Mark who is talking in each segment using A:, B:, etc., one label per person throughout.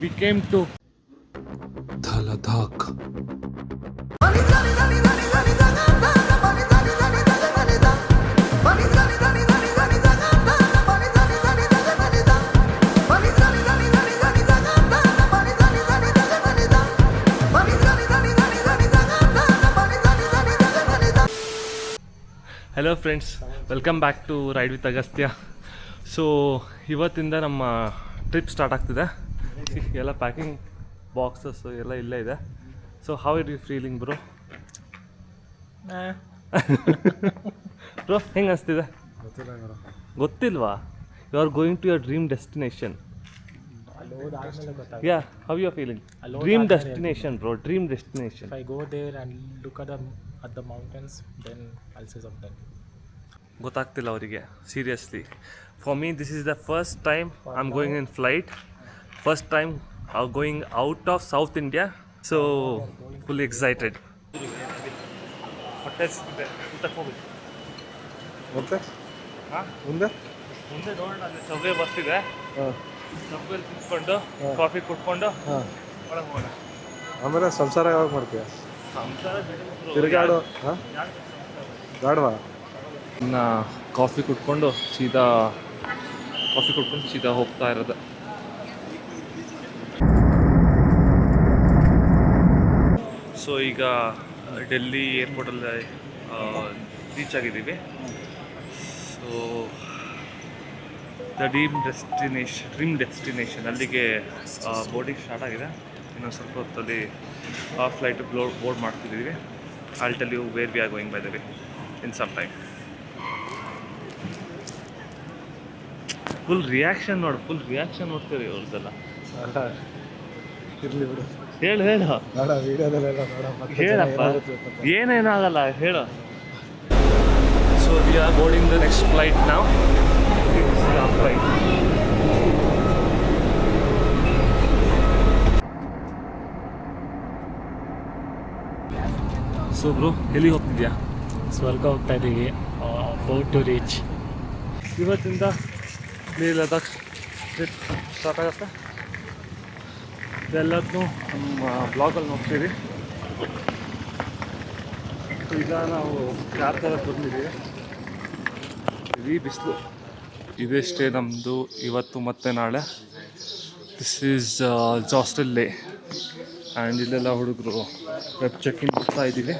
A: We came to Dhaladhak. Hello friends, welcome back to Ride with Agastya. So ಇವತ್ತಿಂದ ನಮ್ಮ trip start ಆಗ್ತಿದೆ. ಎಲ್ಲ packing boxes ಎಲ್ಲ ಇಲ್ಲೇ ಇದೆ. So how are you feeling bro? Bro ಹೆಂಗೆ ಅನಿಸ್ತಿದೆ? ಗೊತ್ತಿಲ್ವಾ? You are going to your dream destination. Yeah, how you are feeling? Dream destination bro, dream destination.
B: If I go there and look at the mountains, then I'll say something.
A: ಗೊತ್ತಾಗ್ತಿಲ್ಲ ಅವರಿಗೆ seriously. For me this is the first time I am going in flight, first time going out of south India. So full excited. ಮತ್ತೆ ಮುಂದೆ ಮುಂದೆ ನೋಡೋಣ, ಅಲ್ಲಿ subway ಬರ್ತಿದೆ. ಸಬ್ವೆಲ್ಲಿ ತಿನ್ಕೊಂಡು coffee ಕುಟ್ಕೊಂಡು ಒಳಗೆ ಹೋಗೋಣ.
C: ಆಮೇಲೆ ಸಂಸಾರ ಯಾವಾಗ ಮಾಡ್ತೀಯ?
A: ಸಂಸಾರ
C: ತಿರುಗಾಡು ಬೇಡವಾ?
A: ಇನ್ನು ಕಾಫಿ ಕುಟ್ಕೊಂಡು ಸೀದಾ ಹೋಗ್ತಾ ಇರೋದು. ಸೊ ಈಗ ಡೆಲ್ಲಿ ಏರ್ಪೋರ್ಟಲ್ಲಿ ರೀಚ್ ಆಗಿದ್ದೀವಿ. ಸೊ ದ ಡ್ರೀಮ್ ಡೆಸ್ಟಿನೇಷನ್ ಅಲ್ಲಿಗೆ ಬೋರ್ಡಿಂಗ್ ಸ್ಟಾರ್ಟ್ ಆಗಿದೆ. ಇನ್ನೊಂದು ಸ್ವಲ್ಪ ಹೊತ್ತಲ್ಲಿ ಫ್ಲೈಟ್ ಬೋರ್ಡ್ ಮಾಡ್ತಿದ್ದೀವಿ. I'll tell you where we are going by the way in some time. Full reaction ನೋಡ್ತೀರಿ ಅವ್ರದ್ದೆಲ್ಲ.
C: ಇರಲಿ ಬಿಡು,
A: ಹೇಳು
C: ಬೇಡ ವೀಡಿಯೋದಲ್ಲೆಲ್ಲ ಬೇಡ,
A: ಹೇಳಪ್ಪ, ಏನೇನಾಗಲ್ಲ ಹೇಳು. So we are boarding the next flight ನಾವು. ಫ್ಲೈಟ್ ಸೊ ಬ್ರೋ ಎಲ್ಲಿ ಹೋಗ್ತಿದ್ಯಾ?
B: ಸ್ವರ್ಗ ಹೋಗ್ತಾ ಇದ್ದೀವಿ, ಬೋಟ್ ಟು ರೀಚ್.
A: ಇವತ್ತಿಂದ ಲೇಹ್ ಲದಾಖ್ ಟ್ರಿಪ್ ಸ್ಟಾರ್ಟ್ ಆಗುತ್ತೆ. ಇದೆಲ್ಲದನ್ನೂ ನಮ್ಮ ಬ್ಲಾಗಲ್ಲಿ ನೋಡ್ತೀವಿ. ಈಗ ನಾವು ಕ್ಯಾಬ್ ಥರ ಬಂದಿದ್ದೀವಿ. ಇಡೀ ಬಿಸಿಲು. ಇದಷ್ಟೇ ನಮ್ಮದು ಇವತ್ತು ಮತ್ತು ನಾಳೆ. ದಿಸ್ ಈಸ್ ಜಾಸ್ಟಲ್ ಲೇ ಆ್ಯಂಡ್ ಇಲ್ಲೆಲ್ಲ ಹುಡುಗರು ವೆಬ್ ಚೆಕಿಂಗ್ ಮಾಡ್ತಾ ಇದ್ದೀವಿ.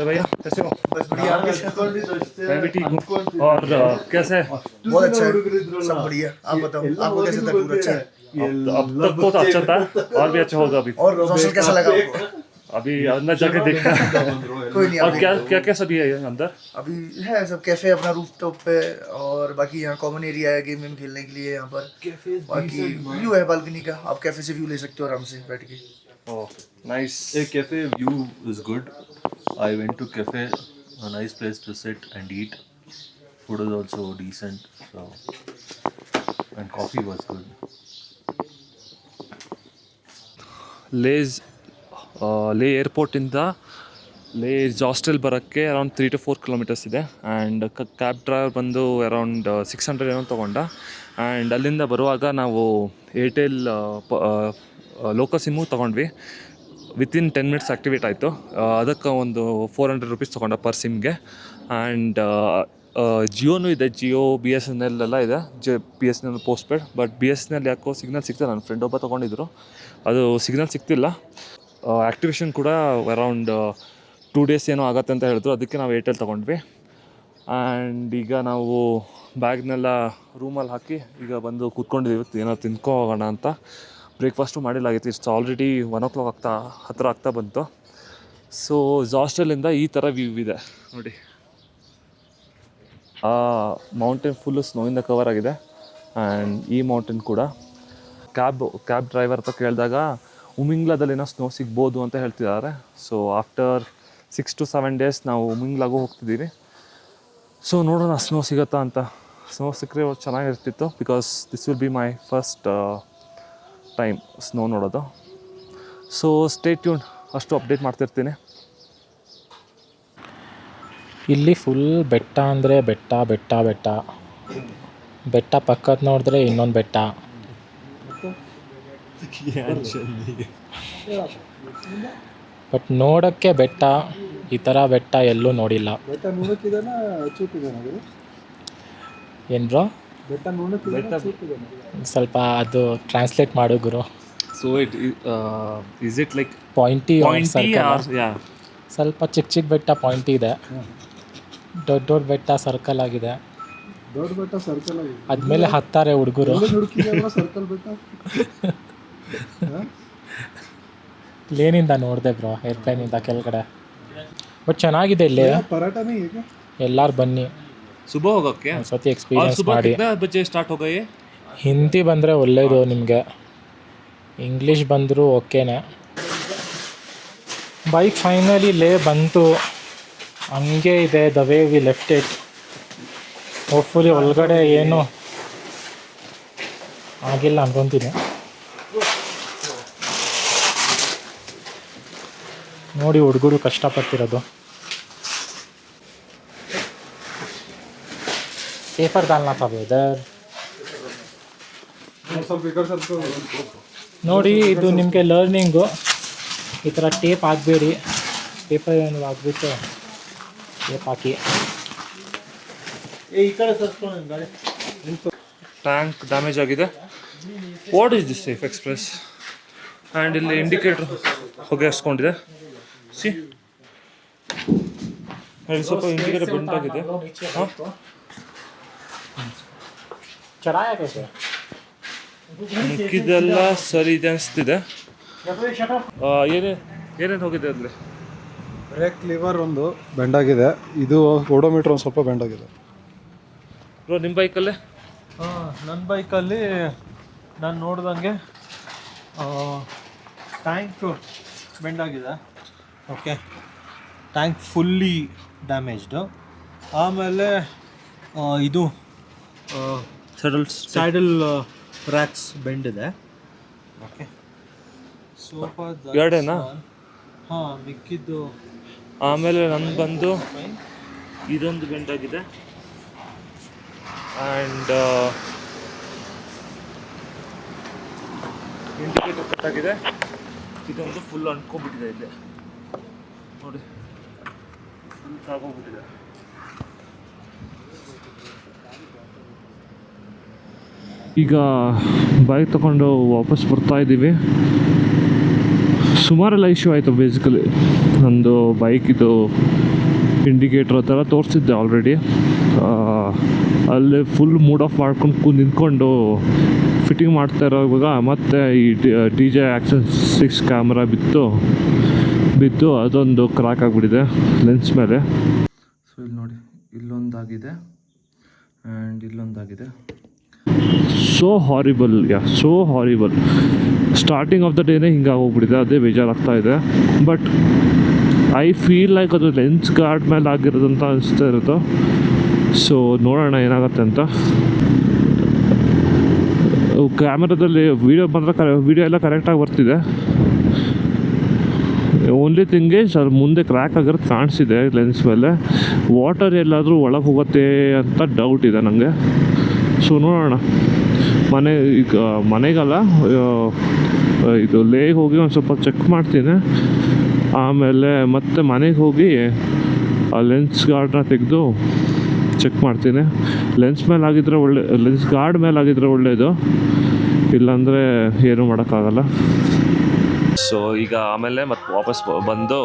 A: भैया कैसे हो? बस बढ़िया। मैं भी ठीक हूँ। और कैसे?
D: बहुत अच्छा है, सब बढ़िया। आप बताओ, आपको कैसे था? टूर अच्छा है?
A: अब तक तो अच्छा था, और भी अच्छा होगा अभी।
D: और सोशल कैसा लगा आपको?
A: अभी अंदर जाके देखना।
D: कोई नहीं।
A: और क्या सभी है अंदर?
D: अभी है सब कैफे अपना रूफटॉप पे, और बाकी यहाँ कॉमन एरिया है गेम खेलने के लिए। यहाँ पर बाकी व्यू है बालकनी का, आप कैफे से व्यू ले सकते हो आराम से बैठ के.
A: Oh, nice.
E: A cafe view is good. I went to cafe, a nice place to sit and eat. Food is also decent, so and coffee was good.
A: ಲೇ ಏರ್ಪೋರ್ಟಿಂದ ಲೇ ಜಾಸ್ಟೆಲ್ ಬರೋಕ್ಕೆ ಅರೌಂಡ್ 3 to 4 ಕಿಲೋಮೀಟರ್ಸ್ ಇದೆ. ಆ್ಯಂಡ್ ಕ್ಯಾಬ್ ಡ್ರೈವರ್ ಬಂದು around 600 ಏನೋ ತೊಗೊಂಡ. And ಅಲ್ಲಿಂದ ಬರುವಾಗ ನಾವು ಏರ್ಟೆಲ್ ಲೋಕಲ್ ಸಿಮ್ಮು ತೊಗೊಂಡ್ವಿ. ವಿತಿನ್ 10 minutes ಆ್ಯಕ್ಟಿವೇಟ್ ಆಯಿತು. ಅದಕ್ಕೆ ಒಂದು 400 rupees ತೊಗೊಂಡ ಪರ್ ಸಿಮ್ಗೆ. ಆ್ಯಂಡ್ ಜಿಯೋನೂ ಇದೆ, ಜಿಯೋ BSNL ಎಲ್ಲ ಇದೆ. BSNL postpaid. ಬಟ್ BSNL ಯಾಕೋ ಸಿಗ್ನಲ್ ಸಿಗ್ತದೆ. ನನ್ನ ಫ್ರೆಂಡ್ ಒಬ್ಬ ತೊಗೊಂಡಿದ್ರು, ಅದು ಸಿಗ್ನಲ್ ಸಿಗ್ತಿಲ್ಲ. ಆ್ಯಕ್ಟಿವೇಶನ್ ಕೂಡ ಅರೌಂಡ್ 2 days ಏನೋ ಆಗುತ್ತೆ ಅಂತ ಹೇಳಿದ್ರು. ಅದಕ್ಕೆ ನಾವು ಏರ್ಟೆಲ್ ತೊಗೊಂಡ್ವಿ. ಆ್ಯಂಡ್ ಈಗ ನಾವು ಬ್ಯಾಗ್ನೆಲ್ಲ ರೂಮಲ್ಲಿ ಹಾಕಿ ಈಗ ಬಂದು ಕೂತ್ಕೊಂಡಿದ್ದೀವಿ, ಏನೋ ತಿನ್ಕೊ ಹೋಗೋಣ ಅಂತ. ಬ್ರೇಕ್ಫಾಸ್ಟು ಮಾಡಿಲ್ಲಾಗಿತ್ತು. ಇಟ್ಸ್ ಆಲ್ರೆಡಿ 1 o'clock ಹತ್ತಿರ ಆಗ್ತಾ ಬಂತು. ಸೊ ಜಾಸ್ಟೆಲಿಂದ ಈ ಥರ ವ್ಯೂ ಇದೆ ನೋಡಿ. ಆ ಮೌಂಟೇನ್ ಫುಲ್ಲು ಸ್ನೋಯಿಂದ ಕವರ್ ಆಗಿದೆ. ಆ್ಯಂಡ್ ಈ ಮೌಂಟೇನ್ ಕೂಡ ಕ್ಯಾಬ್ ಡ್ರೈವರ್ ಹತ್ರ ಕೇಳಿದಾಗ ಉಮಿಂಗ್ಲಾದಲ್ಲಿನೋ ಸ್ನೋ ಸಿಗ್ಬೋದು ಅಂತ ಹೇಳ್ತಿದ್ದಾರೆ. ಸೊ ಆಫ್ಟರ್ 6 to 7 days ನಾವು ಉಮಿಂಗ್ಲಾಗೂ ಹೋಗ್ತಿದ್ದೀವಿ. ಸೊ ನೋಡೋಣ ಸ್ನೋ ಸಿಗುತ್ತಾ ಅಂತ. ಸ್ನೋ ಸಿಕ್ಕರೆ ಚೆನ್ನಾಗಿರ್ತಿತ್ತು, because this will be my first time snow ನೋಡೋದು. ಸೊ ಸ್ಟೇ ಟ್ಯೂನ್, ಅಷ್ಟು ಅಪ್ಡೇಟ್ ಮಾಡ್ತಿರ್ತೀನಿ.
B: ಇಲ್ಲಿ ಫುಲ್ ಬೆಟ್ಟ ಅಂದರೆ ಬೆಟ್ಟ. ಬೆಟ್ಟ ಪಕ್ಕದ ನೋಡಿದ್ರೆ ಇನ್ನೊಂದು ಬೆಟ್ಟ. ಬಟ್ ನೋಡೋಕ್ಕೆ ಬೆಟ್ಟ, ಈ ಥರ ಬೆಟ್ಟ ಎಲ್ಲೂ ನೋಡಿಲ್ಲ.
C: ಬೆಟ್ಟ ನೋಡೋಕ್ಕಿದಾನ ಚೂಪಿದಾನ ಅದು?
B: ಏನು ಬ್ರೋ?
C: ಬೆಟ್ಟ ನೋಡೋಕ್ಕಿದಾನ ಚೂಪಿದಾನ?
B: ಸ್ವಲ್ಪ ಅದು ಟ್ರಾನ್ಸ್ಲೇಟ್ ಮಾಡು ಗುರು.
A: So is it like
B: point
A: ಯಾ
B: ಸ್ವಲ್ಪ ಚಿಕ್ಕ ಚಿಕ್ಕ ಬೆಟ್ಟ ಪಾಯಿಂಟಿ ಇದೆ, ದೊಡ್ಡ ದೊಡ್ಡ ಬೆಟ್ಟ ಸರ್ಕಲ್ ಆಗಿದೆ.
C: ದೊಡ್ಡ ಬೆಟ್ಟ ಸರ್ಕಲ್ ಆಗಿದೆ.
B: ಅದ್ಮೇಲೆ ಹತ್ತಾರೆ ಹುಡುಗರು.
C: ಸರ್ಕಲ್ ಬೆಟ್ಟ
B: ಪ್ಲೇನಿಂದ ನೋಡಿದೆ ಬ್ರೋ, ಏರ್ಪ್ಲೇನಿಂದ ಕೆಳಗಡೆ. ಬಟ್ ಚೆನ್ನಾಗಿದೆ ಇಲ್ಲಿ.
C: ಪರಾಟನೇ ಹೇಗೆ?
B: ಎಲ್ಲರೂ ಬನ್ನಿ,
A: ಸುಬಹ ಹೋಗೋಕ್ಕೆ
B: ಒಂದ್ಸತಿ ಎಕ್ಸ್ಪೀರಿಯನ್ಸ್ ಮಾಡಿ.
A: ಬಜೆ ಸ್ಟಾರ್ಟ್ ಹೋಗಯೇ.
B: ಹಿಂದಿ ಬಂದರೆ ಒಳ್ಳೆಯದು ನಿಮಗೆ, ಇಂಗ್ಲೀಷ್ ಬಂದರೂ ಓಕೆನೇ. ಬೈಕ್ ಫೈನಲಿ ಲೇ ಬಂತು, ಹಂಗೆ ಇದೆ the way we left it. Hopefully ಒಳಗಡೆ ಏನು ಆಗಿಲ್ಲ ಅನ್ಕೊತೀನಿ. ನೋಡಿ ಹುಡುಗರು ಕಷ್ಟಪಡ್ತಿರೋದು. ಪೇಪರ್ ಡಾಲ್ನಾ था वेदर. ನೋಡಿ ಇದು ನಿಮಗೆ ಲರ್ನಿಂಗು. ಈ ಥರ ಟೇಪ್ ಹಾಕಬೇಡಿ, ಪೇಪರ್ ಏನು ಹಾಕ್ಬಿಟ್ಟು ಟೇಪ್ ಹಾಕಿ.
A: ಟ್ಯಾಂಕ್ ಡ್ಯಾಮೇಜ್ ಆಗಿದೆ. What is this safe express? And ಇಲ್ಲಿ ಇಂಡಿಕೇಟ್ರ್ ಹೊಗೆ ಹಸ್ಕೊಂಡಿದೆ. ಸಿ ಇಲ್ಲಿ ಸ್ವಲ್ಪ ಇಂಡಿಕೇಟರ್ ಬೆಂಟ್ ಆಗಿದೆ. ಹಾಂ ಮಿಕ್ಕಿದೆಲ್ಲ ಸರಿ ಇದೆ ಅನಿಸ್ತಿದೆ. ಏನೇನು ಹೋಗಿದೆ ಅಲ್ಲಿ?
C: ಬ್ರೇಕ್ ಲಿವರ್ ಒಂದು ಬೆಂಡಾಗಿದೆ, ಇದು ಓಡೋಮೀಟ್ರ್ ಒಂದು ಸ್ವಲ್ಪ ಬೆಂಡಾಗಿದೆ.
A: ಬ್ರೋ ನಿಮ್ಮ ಬೈಕಲ್ಲೇ?
E: ನನ್ನ ಬೈಕಲ್ಲಿ ನಾನು ನೋಡ್ದಂಗೆ ಟ್ಯಾಂಕ್ ಬೆಂಡಾಗಿದೆ. Okay, tank fully damaged. ಆಮೇಲೆ ಇದು ಸ್ಯಾಡಲ್ ರ್ಯಾಕ್ಸ್ ಬೆಂಡಿದೆ. ಓಕೆ, ಸೋಫಾ
A: ಎರಡೇನಾ?
E: ಹಾಂ, ಮಿಕ್ಕಿದ್ದು.
A: ಆಮೇಲೆ ನನಗೆ ಬಂದು ಇದೊಂದು ಬೆಂಡ್ ಆಗಿದೆ. ಆ್ಯಂಡ್ ಇಂಡಿಕೇಟರ್ ಕಟ್ಟಾಗಿದೆ. ಇದೊಂದು ಫುಲ್ ಅಂಟ್ಕೊಂಡ್ಬಿಟ್ಟಿದೆ ಇಲ್ಲಿ ನೋಡಿ, ಫುಲ್ ಸಾಗೋಗ್ಬಿಟ್ಟಿದೆ. ಈಗ ಬೈಕ್ ತಗೊಂಡು ವಾಪಸ್ ಬರ್ತಾ ಇದ್ದೀವಿ. ಸುಮಾರೆಲ್ಲ ಇಶ್ಯೂ ಆಯಿತು ಬೇಸಿಕಲಿ. ನಂದು ಬೈಕಿದು ಇಂಡಿಕೇಟ್ರ್ ಆ ಥರ ತೋರಿಸಿದ್ದೆ ಆಲ್ರೆಡಿ. ಅಲ್ಲಿ ಫುಲ್ ಮೂಡ್ ಆಫ್ ಮಾಡ್ಕೊಂಡು ನಿಂತ್ಕೊಂಡು ಫಿಟ್ಟಿಂಗ್ ಮಾಡ್ತಾ ಇರೋವಾಗ ಮತ್ತೆ ಈ DJ ಆ್ಯಕ್ಷನ್ 6 ಕ್ಯಾಮ್ರಾ ಬಿದ್ದು ಅದೊಂದು ಕ್ರ್ಯಾಕ್ ಆಗಿಬಿಟ್ಟಿದೆ ಲೆನ್ಸ್ ಮೇಲೆ. ಸೊ ಇಲ್ಲಿ ನೋಡಿ, ಇಲ್ಲೊಂದಾಗಿದೆ ಆ್ಯಂಡ್ ಇಲ್ಲೊಂದಾಗಿದೆ. So horrible, so horrible. Starting of the ಡೇನೇ ಹಿಂಗಾಗೋಗ್ಬಿಟ್ಟಿದೆ, ಅದೇ ಬೇಜಾರಾಗ್ತಾ ಇದೆ. ಬಟ್ ಐ ಫೀಲ್ ಲೈಕ್ ಅದು ಲೆನ್ಸ್ ಗಾರ್ಡ್ ಮೇಲೆ ಆಗಿರೋದಂತ ಅನಿಸ್ತಾ ಇರುತ್ತೋ. ಸೊ ನೋಡೋಣ ಏನಾಗುತ್ತೆ ಅಂತ. ಕ್ಯಾಮ್ರಾದಲ್ಲಿ ವೀಡಿಯೋ ಬಂದರೆ ವೀಡಿಯೋ ಎಲ್ಲ ಕರೆಕ್ಟಾಗಿ ಬರ್ತಿದೆ. ಓನ್ಲಿ ಥಿಂಗ್ ಈಸ್ ಅದು ಮುಂದೆ ಕ್ರ್ಯಾಕ್ ಆಗಿರೋದು ಕಾಣಿಸಿದೆ ಲೆನ್ಸ್ ಮೇಲೆ. ವಾಟರ್ ಎಲ್ಲಾದರೂ ಒಳಗೆ ಹೋಗುತ್ತೆ ಅಂತ ಡೌಟ್ ಇದೆ ನನಗೆ. ಸೊ ನೋಡೋಣ. ಈಗ ಮನೆಗಲ್ಲ, ಇದು ಲೇಗೆ ಹೋಗಿ ಒಂದು ಸ್ವಲ್ಪ ಚೆಕ್ ಮಾಡ್ತೀನಿ. ಆಮೇಲೆ ಮತ್ತೆ ಮನೆಗೆ ಹೋಗಿ ಆ ಲೆನ್ಸ್ ಗಾರ್ಡ್ನ ತೆಗೆದು ಚೆಕ್ ಮಾಡ್ತೀನಿ. ಲೆನ್ಸ್ ಗಾರ್ಡ್ ಮೇಲೆ ಆಗಿದ್ರೆ ಒಳ್ಳೆಯದು, ಇಲ್ಲಾಂದರೆ ಏನೂ ಮಾಡೋಕ್ಕಾಗಲ್ಲ. ಸೊ ಈಗ ಆಮೇಲೆ ಮತ್ತೆ ವಾಪಸ್ ಬಂದು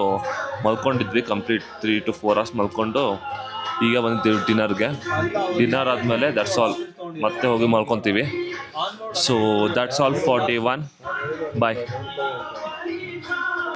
A: ಮಲ್ಕೊಂಡಿದ್ವಿ. ಕಂಪ್ಲೀಟ್ 3 to 4 hours ಮಲ್ಕೊಂಡು ಈಗ ಬಂದಿದ್ದೀವಿ ಡಿನ್ನರ್ಗೆ. ಡಿನ್ನರ್ ಆದಮೇಲೆ ದಟ್ಸ್ ಆಲ್, ಮತ್ತೆ ಹೋಗಿ ಮಲ್ಕೊತೀವಿ. So that's all for day 1. Bye.